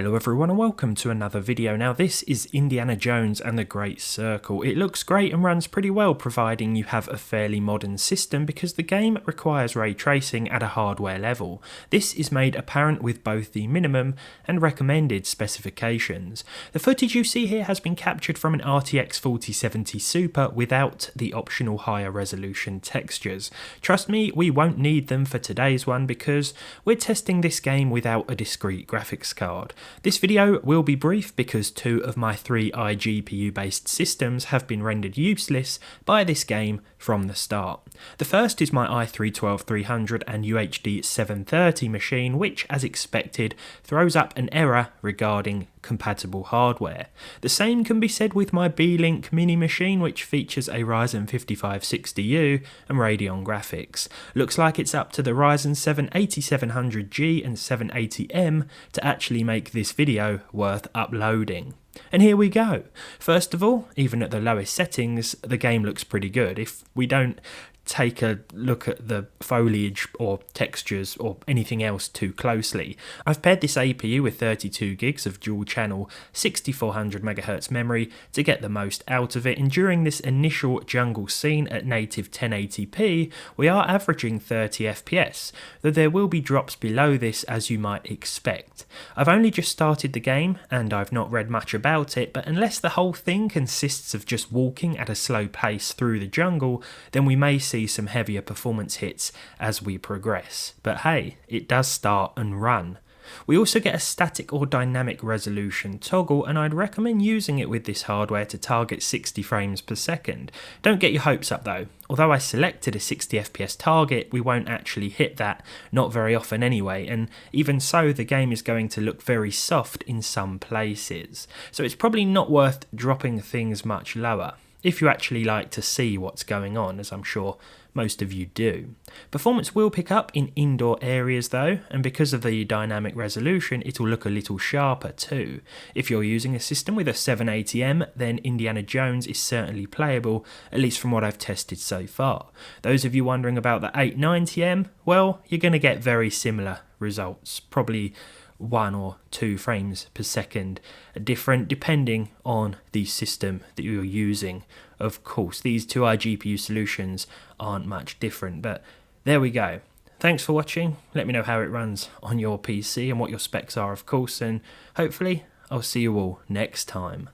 Hello everyone and welcome to another video. Now this is Indiana Jones and the Great Circle. It looks great and runs pretty well providing you have a fairly modern system because the game requires ray tracing at a hardware level. This is made apparent with both the minimum and recommended specifications. The footage you see here has been captured from an RTX 4070 Super without the optional higher resolution textures. Trust me, we won't need them for today's one because we're testing this game without a discrete graphics card. This video will be brief because two of my three iGPU based systems have been rendered useless by this game from the start. The first is my i3-12300 and UHD 730 machine, which as expected throws up an error regarding compatible hardware. The same can be said with my Beelink mini machine, which features a Ryzen 5560U and Radeon graphics. Looks like it's up to the Ryzen 7 8700G and 780M to actually make this video worth uploading. And here we go. First of all, even at the lowest settings, the game looks pretty good. If we don't take a look at the foliage or textures or anything else too closely, I've paired this APU with 32 gigs of dual channel 6400 MHz memory to get the most out of it, and during this initial jungle scene at native 1080p we are averaging 30 FPS, though there will be drops below this as you might expect. I've only just started the game and I've not read much about it, but unless the whole thing consists of just walking at a slow pace through the jungle, then we may see some heavier performance hits as we progress. But hey, it does start and run. We also get a static or dynamic resolution toggle, and I'd recommend using it with this hardware to target 60 frames per second. Don't get your hopes up though. Although I selected a 60 FPS target, we won't actually hit that, not very often anyway, and even so the game is going to look very soft in some places. So it's probably not worth dropping things much lower, if you actually like to see what's going on, as I'm sure most of you do. Performance will pick up in indoor areas though, and because of the dynamic resolution it will look a little sharper too. If you're using a system with a 780M, then Indiana Jones is certainly playable, at least from what I've tested so far. Those of you wondering about the 890M, well, you're going to get very similar results, probably 1 or 2 frames per second different depending on the system that you're using. Of course, these two iGPU solutions aren't much different, but there we go. Thanks for watching. Let me know how it runs on your PC and what your specs are, of course, and hopefully I'll see you all next time.